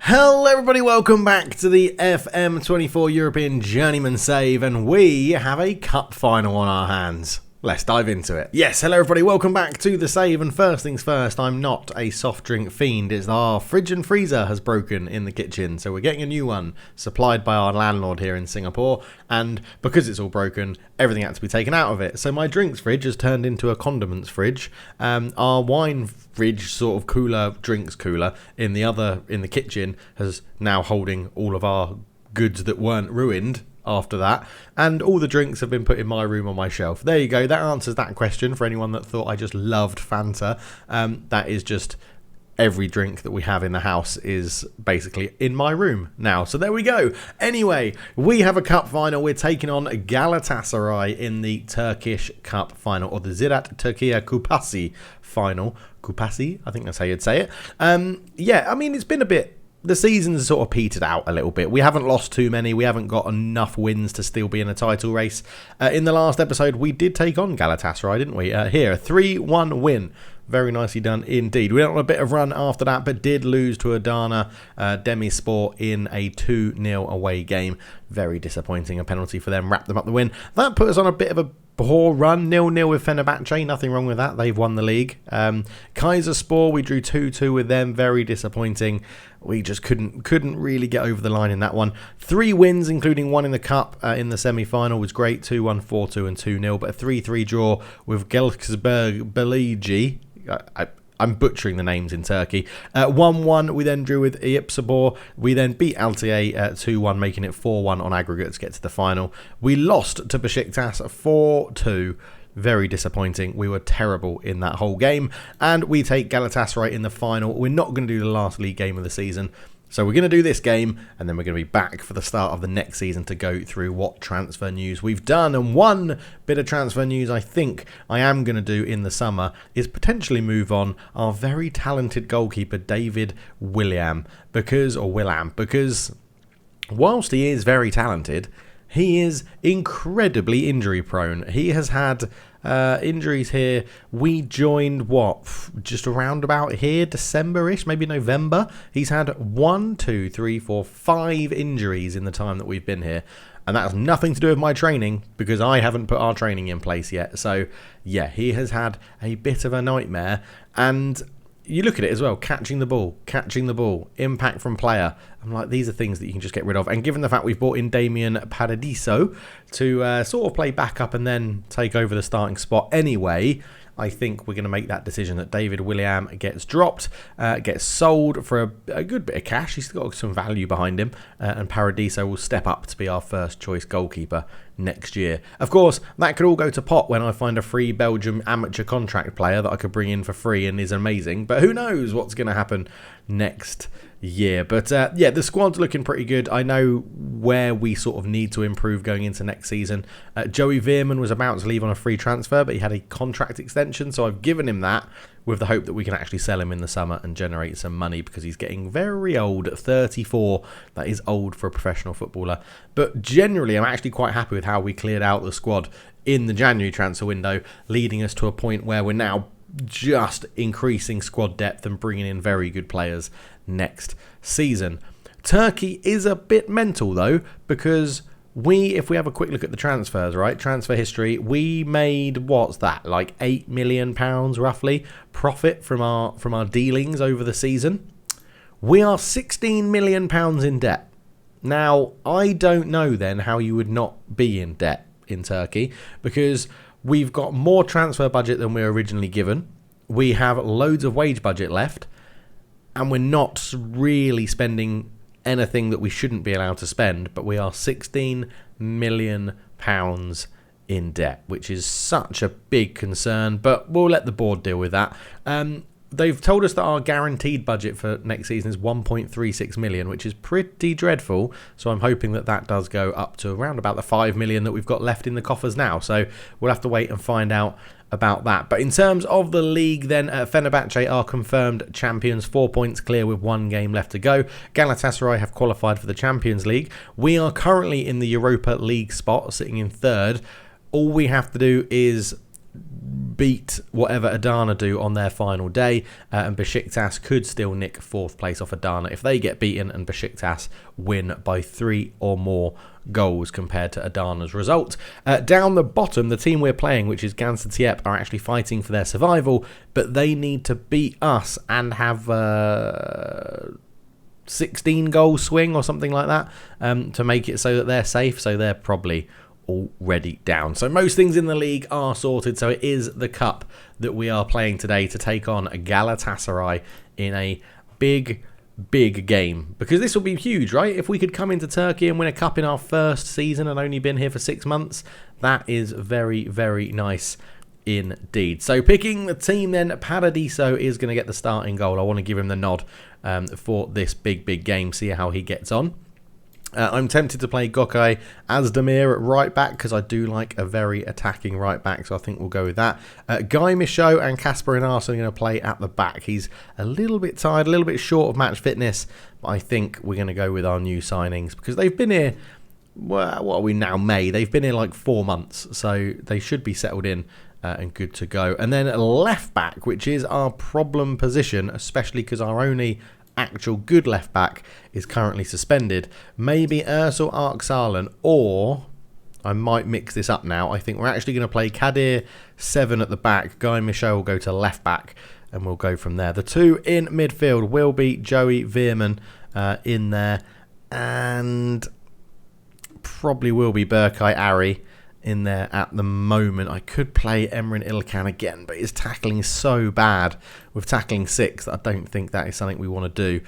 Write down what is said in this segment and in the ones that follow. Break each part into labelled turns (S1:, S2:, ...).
S1: Hello everybody, welcome back to the FM24 European Journeyman Save, and we have a cup final on our hands. Let's dive into it. Yes, hello everybody, welcome back to the save, and first things first, I'm not a soft drink fiend. It's our fridge and freezer has broken in the kitchen, so we're getting a new one supplied by our landlord here in Singapore, and because it's all broken, everything had to be taken out of it. So my drinks fridge has turned into a condiments fridge. Our wine fridge, sort of cooler, drinks cooler in the kitchen, has now holding all of our goods that weren't ruined after that, and all the drinks have been put in my room on my shelf. There you go, that answers that question for anyone that thought I just loved Fanta. That is just every drink that we have in the house is basically in my room now. So there we go. Anyway, we have a cup final. We're taking on Galatasaray in the Turkish Cup final, or the Ziraat Türkiye Kupası final. Kupası, I think that's how you'd say it. Yeah, I mean, it's been a bit... The season's sort of petered out a little bit. We haven't lost too many. We haven't got enough wins to still be in a title race. In the last episode, we did take on Galatasaray, didn't we? Here, a 3-1 win. Very nicely done indeed. We went on a bit of run after that, but did lose to Adana Demirspor in a 2-0 away game. Very disappointing. A penalty for them wrapped them up the win. That put us on a bit of a poor run, 0-0 with Fenerbahce, nothing wrong with that, they've won the league. Kayserispor, we drew 2-2 with them, very disappointing. We just couldn't really get over the line in that one. 3 wins, including one in the cup in the semi-final, was great, 2-1, 4-2 and 2-0, but a 3-3 draw with Gelsersberg Beligi. I'm butchering the names in Turkey. 1-1, we then drew with Eyüpspor. We then beat Altay 2-1, making it 4-1 on aggregate to get to the final. We lost to Besiktas 4-2. Very disappointing. We were terrible in that whole game. And we take Galatasaray in the final. We're not going to do the last league game of the season. So we're going to do this game, and then we're going to be back for the start of the next season to go through what transfer news we've done. And one bit of transfer news I think I am going to do in the summer is potentially move on our very talented goalkeeper David William, because whilst he is very talented, he is incredibly injury prone. He has had injuries here. We joined, just around about here, December-ish, maybe November. He's had 5 injuries in the time that we've been here. And that has nothing to do with my training, because I haven't put our training in place yet. So, yeah, he has had a bit of a nightmare. And you look at it as well, catching the ball, impact from player. I'm like, these are things that you can just get rid of. And given the fact we've brought in Damian Paradiso to sort of play backup and then take over the starting spot anyway, I think we're going to make that decision that David William gets dropped, gets sold for a good bit of cash. He's got some value behind him, and Paradiso will step up to be our first choice goalkeeper next year. Of course, that could all go to pot when I find a free Belgium amateur contract player that I could bring in for free and is amazing. But who knows what's going to happen next year. But yeah, the squad's looking pretty good. I know where we sort of need to improve going into next season. Joey Veerman was about to leave on a free transfer, but he had a contract extension, so I've given him that with the hope that we can actually sell him in the summer and generate some money, because he's getting very old at 34. That is old for a professional footballer. But generally, I'm actually quite happy with how we cleared out the squad in the January transfer window, leading us to a point where we're now just increasing squad depth and bringing in very good players next season. Turkey is a bit mental though, because if we have a quick look at the transfers, right, transfer history, we made, like £8 million roughly profit from our dealings over the season. We are £16 million in debt. Now, I don't know then how you would not be in debt in Turkey, because we've got more transfer budget than we were originally given. We have loads of wage budget left, and we're not really spending anything that we shouldn't be allowed to spend, but we are £16 million in debt, which is such a big concern, but we'll let the board deal with that. They've told us that our guaranteed budget for next season is 1.36 million, which is pretty dreadful. So I'm hoping that does go up to around about the 5 million that we've got left in the coffers now. So we'll have to wait and find out about that. But in terms of the league then, Fenerbahce are confirmed champions, 4 points clear with 1 game left to go. Galatasaray have qualified for the Champions League. We are currently in the Europa League spot, sitting in 3rd. All we have to do is beat whatever Adana do on their final day, and Besiktas could still nick 4th place off Adana if they get beaten and Besiktas win by 3 or more goals compared to Adana's result. Down the bottom, the team we're playing, which is Gaziantep, are actually fighting for their survival, but they need to beat us and have 16 goal swing or something like that to make it so that they're safe, so they're probably already down. So most things in the league are sorted, so it is the cup that we are playing today to take on Galatasaray in a big game, because this will be huge, right? If we could come into Turkey and win a cup in our first season and only been here for 6 months, that is very, very nice indeed. So picking the team then, Paradiso is going to get the starting goal. I want to give him the nod for this big game, see how he gets on. I'm tempted to play Gökay Azdemir at right back because I do like a very attacking right back, so I think we'll go with that. Guy Michaud and Kasper Inarsson are going to play at the back. He's a little bit tired, a little bit short of match fitness, but I think we're going to go with our new signings because they've been here, well, what are we now, May? They've been here like 4 months, so they should be settled in and good to go. And then left back, which is our problem position, especially because our only actual good left back is currently suspended. Maybe Ursel Arksalen, or I might mix this up now. I think we're actually going to play Kadir 7 at the back. Guy Michaud will go to left back and we'll go from there. The 2 in midfield will be Joey Veerman in there, and probably will be Berkay Ari in there at the moment. I could play Emrin Ilkan again, but his tackling is so bad with tackling 6 that I don't think that is something we want to do.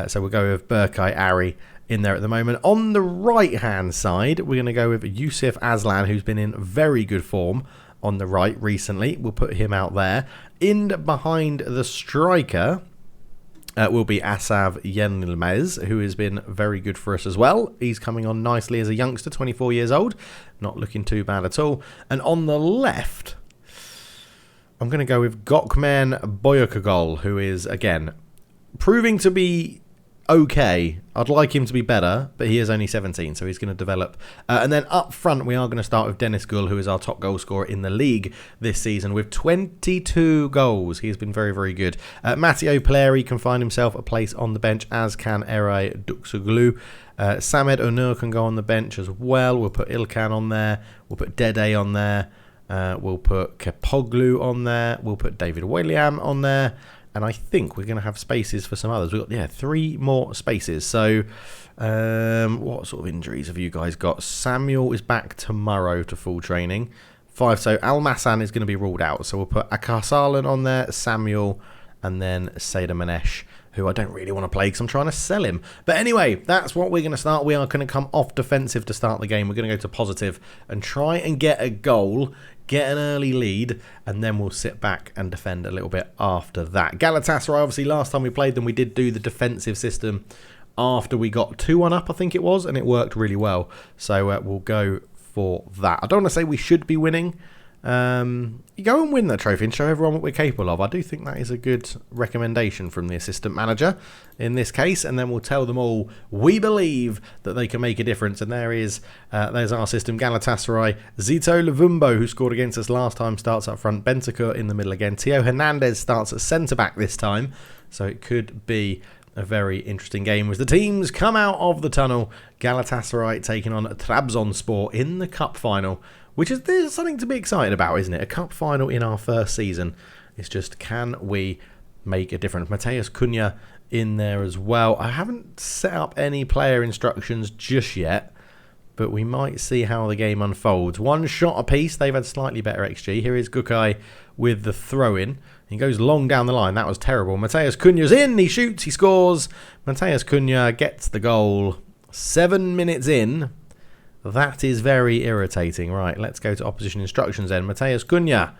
S1: So we'll go with Berkay Ari in there at the moment. On the right-hand side, we're going to go with Yusuf Aslan, who's been in very good form on the right recently. We'll put him out there. In behind the striker will be Asav Yenilmez, who has been very good for us as well. He's coming on nicely as a youngster, 24 years old. Not looking too bad at all. And on the left, I'm going to go with Gökmen Boyakagol, who is, again, proving to be okay. I'd like him to be better, but he is only 17, so he's going to develop. And then up front, we are going to start with Dennis Gul, who is our top goal scorer in the league this season with 22 goals. He's been very, very good. Matteo Peleri can find himself a place on the bench, as can Eray Duksuglu. Samed Onur can go on the bench as well. We'll put Ilkan on there. We'll put Dede on there. We'll put Kepoglu on there. We'll put David William on there. And I think we're going to have spaces for some others. We've got, 3 more spaces. So what sort of injuries have you guys got? Samuel is back tomorrow to full training. 5. So Al-Massan is going to be ruled out. So we'll put Akarsalan on there, Samuel, and then Seda Manesh, who I don't really want to play because I'm trying to sell him. But anyway, that's what we're going to start. We are going to come off defensive to start the game. We're going to go to positive and try and get a goal, get an early lead, and then we'll sit back and defend a little bit after that. Galatasaray, obviously, last time we played them, we did do the defensive system after we got 2-1 up, I think it was, and it worked really well. So we'll go for that. I don't want to say we should be winning. You go and win that trophy and show everyone what we're capable of. I do think that is a good recommendation from the assistant manager in this case, and then we'll tell them all we believe that they can make a difference. And there's our system. Galatasaray, Zito Luvumbo, who scored against us last time, starts up front. Bentancur in the middle again. Theo Hernandez starts at centre back this time, so it could be a very interesting game as the teams come out of the tunnel. Galatasaray taking on Trabzonspor in the cup final, which is, there's something to be excited about, isn't it? A cup final in our first season. It's just, can we make a difference? Mateus Cunha in there as well. I haven't set up any player instructions just yet, but we might see how the game unfolds. 1 shot apiece. They've had slightly better XG. Here is Gökay with the throw-in. He goes long down the line. That was terrible. Mateus Cunha's in. He shoots. He scores. Mateus Cunha gets the goal. 7 minutes in. That is very irritating. Right, let's go to opposition instructions then. Mateus Cunha.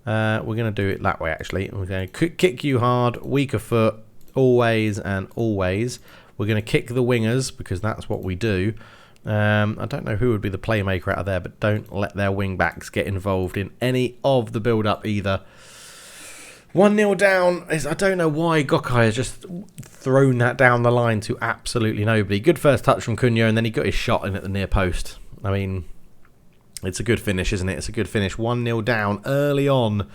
S1: We're going to do it that way, actually. We're going to kick you hard, weaker foot, always and always. We're going to kick the wingers because that's what we do. I don't know who would be the playmaker out of there, but don't let their wing backs get involved in any of the build-up either. 1-0 down. I don't know why Gökay has just thrown that down the line to absolutely nobody. Good first touch from Cunha, and then he got his shot in at the near post. I mean, It's a good finish, isn't it? It's a good finish. 1-0 down early on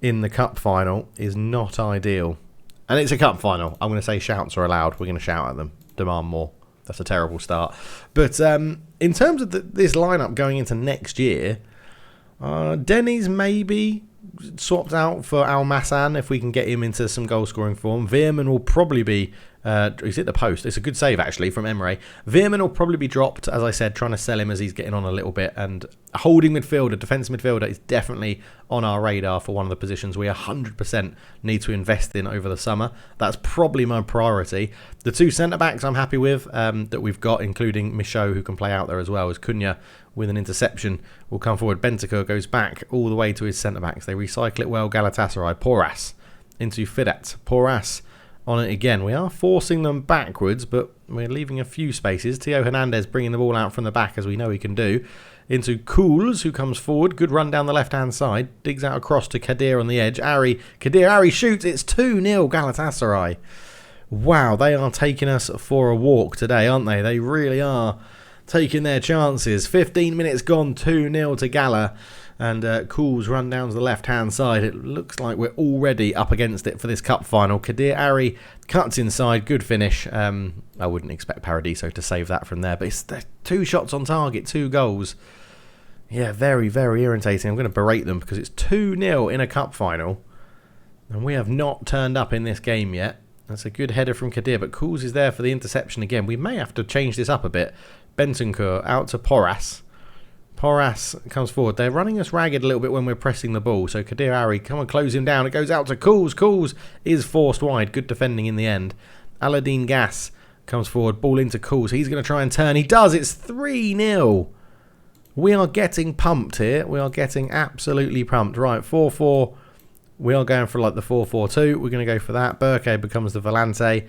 S1: in the cup final is not ideal. And it's a cup final. I'm going to say shouts are allowed. We're going to shout at them. Demand more. That's a terrible start. But in terms of this lineup going into next year, Denny's maybe swapped out for Al-Massan if we can get him into some goal-scoring form. Veerman will probably be... he's hit the post. It's a good save, actually, from Emre. Veerman will probably be dropped, as I said, trying to sell him as he's getting on a little bit. And holding midfielder, defensive midfielder, is definitely on our radar for one of the positions we 100% need to invest in over the summer. That's probably my priority. The two centre-backs I'm happy with that we've got, including Michaud, who can play out there as well, as Cunha with an interception will come forward. Bentancur goes back all the way to his centre-backs. They recycle it well. Galatasaray, Porras into Fidat. Porras on it again. We are forcing them backwards, but we're leaving a few spaces. Theo Hernandez bringing the ball out from the back, as we know he can do. Into Cools, who comes forward. Good run down the left-hand side. Digs out across to Kadir on the edge. Kadir shoots. It's 2-0 Galatasaray. Wow, they are taking us for a walk today, aren't they? They really are taking their chances. 15 minutes gone, 2-0 to Gala. And Cools run down to the left-hand side. It looks like we're already up against it for this cup final. Kadir Ari cuts inside. Good finish. I wouldn't expect Paradiso to save that from there. But it's 2 shots on target, 2 goals. Yeah, very, very irritating. I'm going to berate them because it's 2-0 in a cup final. And we have not turned up in this game yet. That's a good header from Kadir. But Cools is there for the interception again. We may have to change this up a bit. Bentancur out to Porras. Porras comes forward. They're running us ragged a little bit when we're pressing the ball. So Kadir Ari, come and close him down. It goes out to Cools. Cools is forced wide. Good defending in the end. Aladdin Gas comes forward. Ball into Cools. He's going to try and turn. He does. It's 3-0. We are getting pumped here. We are getting absolutely pumped. Right, 4-4. We are going for like the 4-4-2. We're going to go for that. Burke becomes the Volante.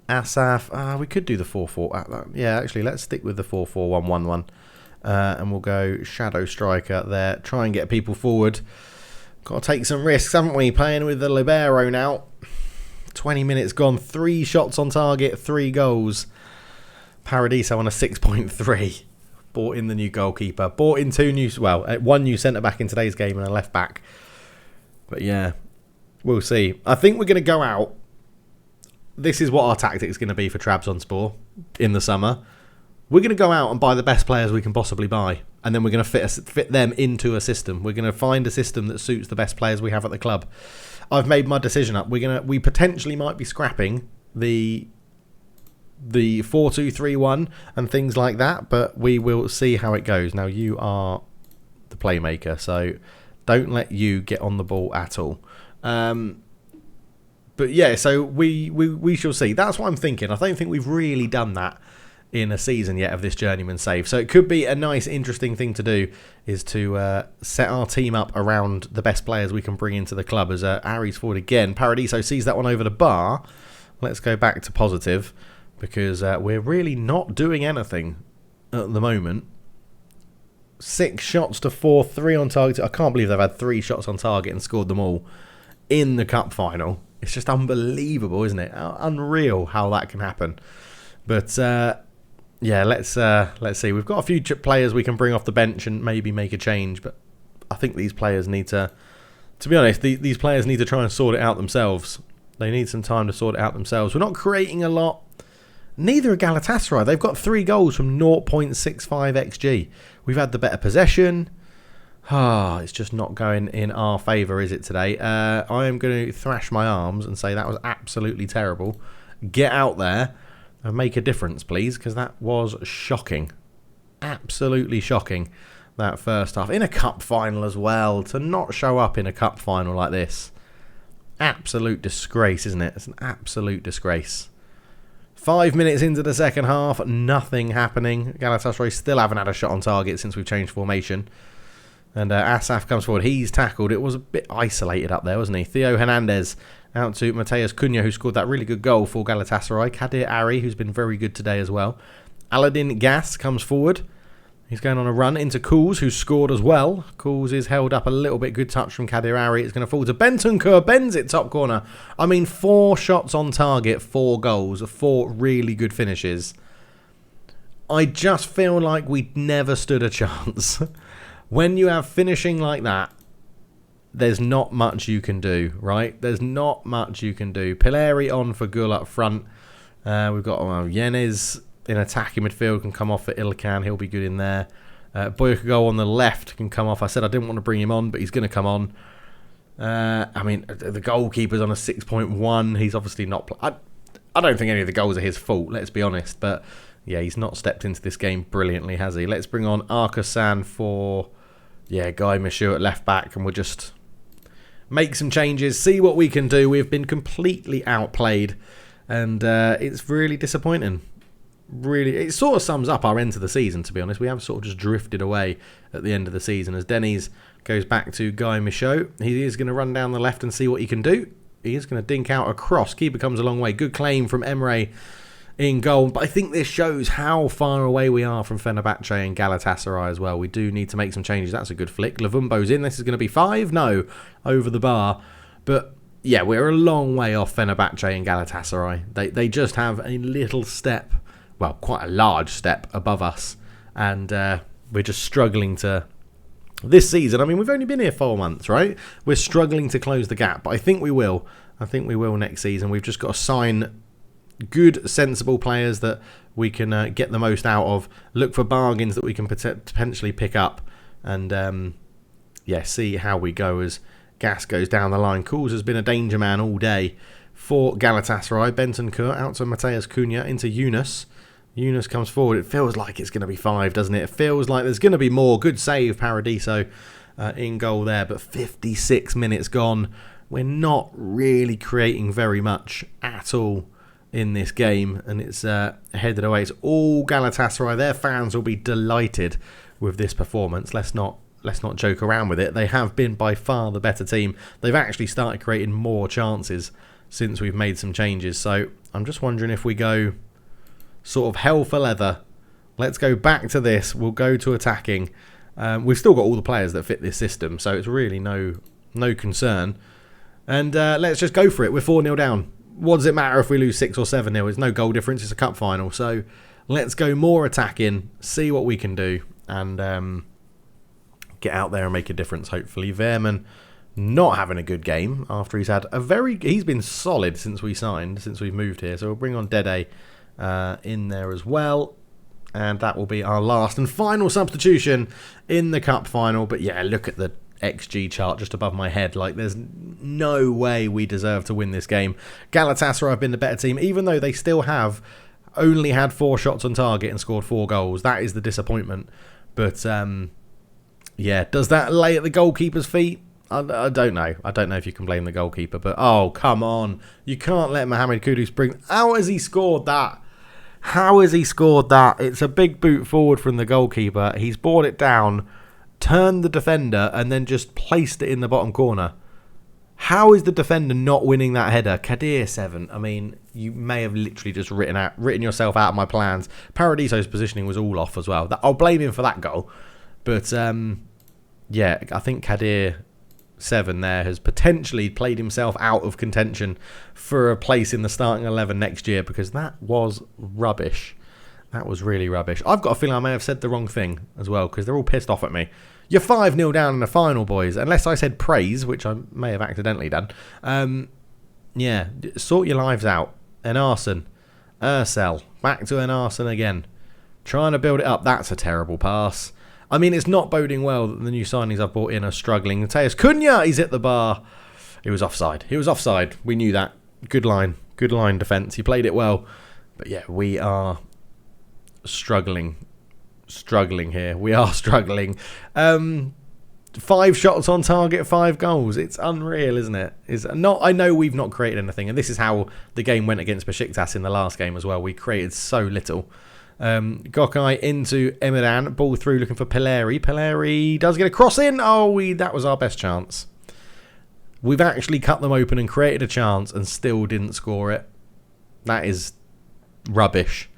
S1: Asaf, we could do the 4-4. Yeah, actually, let's stick with the 4-4-1-1-1. And we'll go Shadow Striker there. Try and get people forward. Got to take some risks, haven't we? Playing with the Libero now. 20 minutes gone. 3 shots on target, 3 goals. Paradiso on a 6.3. Bought in the new goalkeeper. Bought in 1 new centre-back in today's game and a left-back. But yeah, we'll see. I think we're going to go out. This is what our tactic is going to be for Trabzonspor in the summer. We're going to go out and buy the best players we can possibly buy. And then we're going to fit them into a system. We're going to find a system that suits the best players we have at the club. I've made my decision up. We potentially might be scrapping the 4-2-3-1 and things like that. But we will see how it goes. Now, you are the playmaker. So don't let you get on the ball at all. But yeah, so we shall see. That's what I'm thinking. I don't think we've really done that in a season yet of this Journeyman Save. So it could be a nice, interesting thing to do is to set our team up around the best players we can bring into the club. As Ari's forward again. Paradiso sees that one over the bar. Let's go back to positive because we're really not doing anything at the moment. 6 shots to 4, 3 on target. I can't believe they've had 3 shots on target and scored them all in the cup final. It's just unbelievable, isn't it? Unreal how that can happen. But yeah, let's see. We've got a few players we can bring off the bench and maybe make a change. But I think these players need to be honest, these players need to try and sort it out themselves. They need some time to sort it out themselves. We're not creating a lot. Neither are Galatasaray. They've got 3 goals from 0.65 XG. We've had the better possession. It's just not going in our favour, is it, today? I am going to thrash my arms and say that was absolutely terrible. Get out there and make a difference, please, because that was shocking. Absolutely shocking, that first half. In a cup final as well, to not show up in a cup final like this. Absolute disgrace, isn't it? It's an absolute disgrace. 5 minutes into the second half, nothing happening. Galatasaray still haven't had a shot on target since we've changed formation. And Asaf comes forward. He's tackled. It was a bit isolated up there, wasn't he? Theo Hernandez out to Mateus Cunha, who scored that really good goal for Galatasaray. Kadir Ari, who's been very good today as well. Aladdin Gas comes forward. He's going on a run into Cools, who scored as well. Cools is held up a little bit. Good touch from Kadir Ari. It's going to fall to Bentancur. Bends it top corner. I mean, 4 shots on target, 4 goals, 4 really good finishes. I just feel like we never stood a chance. When you have finishing like that, there's not much you can do, right? There's not much you can do. Pileri on for Gul up front. We've got Yenez in attacking midfield, can come off for Ilkan. He'll be good in there. Boyakago on the left can come off. I said I didn't want to bring him on, but he's going to come on. I mean, the goalkeeper's on a 6.1. He's obviously not... I don't think any of the goals are his fault, let's be honest. But, yeah, he's not stepped into this game brilliantly, has he? Let's bring on Arkasan for, Guy Michaud at left-back. And we'll just make some changes, see what we can do. We've been completely outplayed. And it's really disappointing. Really, it sort of sums up our end of the season, to be honest. We have sort of just drifted away at the end of the season as Denny's goes back to Guy Michaud. He is going to run down the left and see what he can do. He is going to dink out across. Keeper comes a long way. Good claim from Emre in goal. But I think this shows how far away we are from Fenerbahce and Galatasaray as well. We do need to make some changes. That's a good flick. Lavumbo's in. This is going to be 5. No, over the bar. But yeah, we're a long way off Fenerbahce and Galatasaray. They just have a little step, well, quite a large step above us. And we're just struggling to... This season, I mean, we've only been here 4 months, right? We're struggling to close the gap, but I think we will. I think we will next season. We've just got to sign good, sensible players that we can get the most out of. Look for bargains that we can potentially pick up. And, see how we go as Gas goes down the line. Kouls has been a danger man all day for Galatasaray. Bentancur out to Mateus Cunha into Yunus. Yunus comes forward. It feels like it's going to be 5, doesn't it? It feels like there's going to be more. Good save, Paradiso, in goal there. But 56 minutes gone. We're not really creating very much at all in this game. And it's headed away. It's all Galatasaray. Their fans will be delighted with this performance. Let's not joke around with it. They have been by far the better team. They've actually started creating more chances since we've made some changes. So I'm just wondering if we go... sort of hell for leather. Let's go back to this. We'll go to attacking. We've still got all the players that fit this system, so it's really no concern. And let's just go for it. We're 4-0 down. What does it matter if we lose 6 or 7-0? There's no goal difference. It's a cup final. So let's go more attacking, see what we can do, and get out there and make a difference, hopefully. Veerman not having a good game after he's had he's been solid since we've moved here. So we'll bring on Dede in there as well, and that will be our last and final substitution in the cup final. But yeah, look at the XG chart just above my head. Like, there's no way we deserve to win this game. Galatasaray have been the better team, even though they still have only had 4 shots on target and scored 4 goals. That is the disappointment. But does that lay at the goalkeeper's feet? I don't know. I don't know if you can blame the goalkeeper, but oh, come on. You can't let Mohamed Kudus bring... How has he scored that? How has he scored that? It's a big boot forward from the goalkeeper. He's brought it down, turned the defender, and then just placed it in the bottom corner. How is the defender not winning that header? Kadir 7. I mean, you may have literally just written yourself out of my plans. Paradiso's positioning was all off as well. I'll blame him for that goal. But, I think Kadir 7 there has potentially played himself out of contention for a place in the starting 11 next year, because that was rubbish. That was really rubbish. I've got a feeling I may have said the wrong thing as well, because they're all pissed off at me. You're 5-0 down in the final, boys. Unless I said praise, which I may have accidentally done. Sort your lives out. Enarsson. Ursel. Back to Enarsson again. Trying to build it up. That's a terrible pass. I mean, it's not boding well that the new signings I've brought in are struggling. Mateus Cunha, he's at the bar. He was offside. We knew that. Good line defence. He played it well. But yeah, we are struggling here. We are struggling. 5 shots on target, 5 goals. It's unreal, isn't it? I know we've not created anything, and this is how the game went against Besiktas in the last game as well. We created so little. Gokai into Emirhan. Ball through, looking for Pileri. Pileri does get a cross in. That was our best chance. We've actually cut them open and created a chance and still didn't score it. That is rubbish.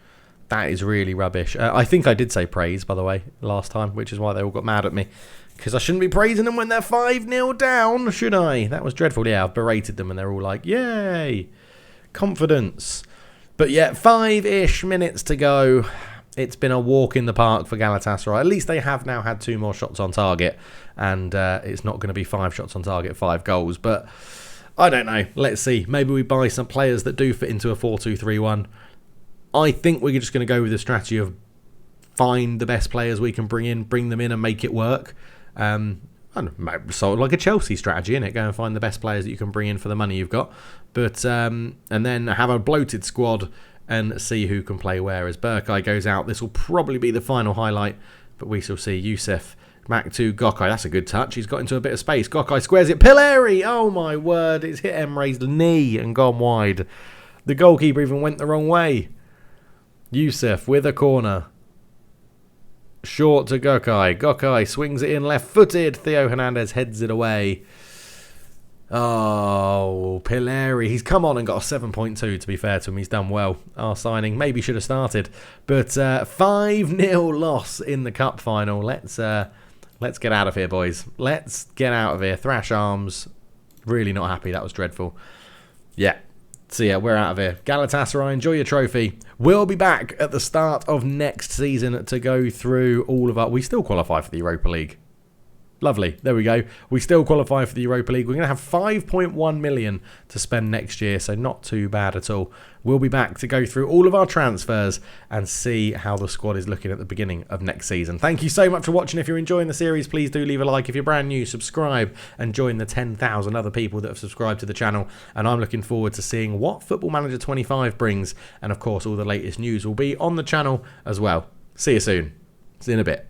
S1: That is really rubbish. I think I did say praise, by the way, last time, which is why they all got mad at me. Because I shouldn't be praising them when they're 5-0 down, should I? That was dreadful. Yeah, I've berated them and they're all like, yay, confidence. But yeah, 5-ish minutes to go. it's been a walk in the park for Galatasaray. At least they have now had 2 more shots on target, and it's not going to be 5 shots on target, 5 goals. But I don't know. Let's see. Maybe we buy some players that do fit into a 4-2-3-1. I think we're just going to go with the strategy of find the best players we can bring them in and make it work. Sort of like a Chelsea strategy, innit? Go and find the best players that you can bring in for the money you've got. But and then have a bloated squad and see who can play where. As Berkay goes out, this will probably be the final highlight, but we shall see. Youssef back to Gokay. That's a good touch. He's got into a bit of space. Gokay squares it. Pilleri! Oh my word. It's hit Emre's knee and gone wide. The goalkeeper even went the wrong way. Youssef with a corner. Short to Gokay. Gokay swings it in left-footed. Theo Hernandez heads it away. Oh, Pilleri. He's come on and got a 7.2, to be fair to him. He's done well. Our signing maybe should have started. But 5-0 loss in the cup final. Let's get out of here, boys. Let's get out of here. Thrash Arms. Really not happy. That was dreadful. Yeah. So yeah, we're out of here. Galatasaray, enjoy your trophy. We'll be back at the start of next season to go through all of our... We still qualify for the Europa League. Lovely. There we go. We still qualify for the Europa League. We're going to have 5.1 million to spend next year, so not too bad at all. We'll be back to go through all of our transfers and see how the squad is looking at the beginning of next season. Thank you so much for watching. If you're enjoying the series, please do leave a like. If you're brand new, subscribe and join the 10,000 other people that have subscribed to the channel. And I'm looking forward to seeing what Football Manager 25 brings. And of course, all the latest news will be on the channel as well. See you soon. See you in a bit.